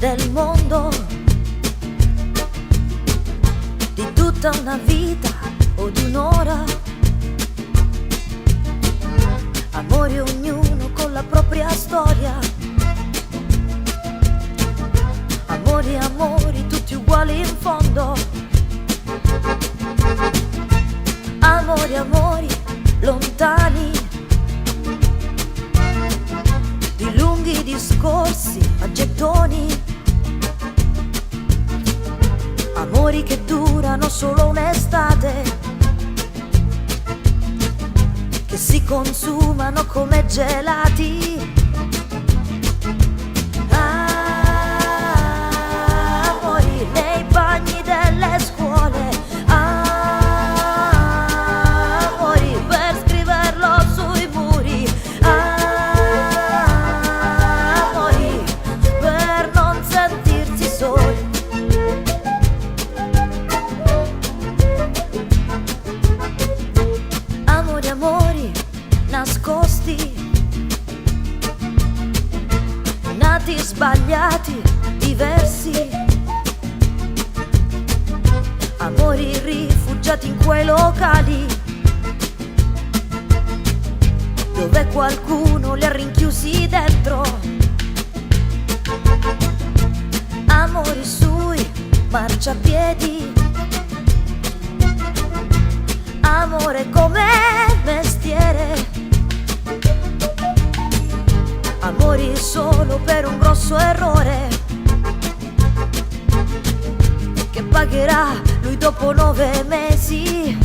del mondo, di tutta una vita o di un'ora. Amori ognuno con la propria storia, amori, amori tutti uguali in fondo, amori, amori lontani, di lunghi discorsi a gettoni, amori che durano solo un'estate, che si consumano come gelati. Amori nei bagni delle scuole, amori per scriverlo sui muri, amori per non sentirsi soli. Amori, amori nascosti, nati sbagliati, diversi, amori rifugiati in quei locali dove qualcuno li ha rinchiusi dentro, amori sui marciapiedi, amore come mestiere, amori solo per un grosso errore che pagherà lui dopo 9 mesi.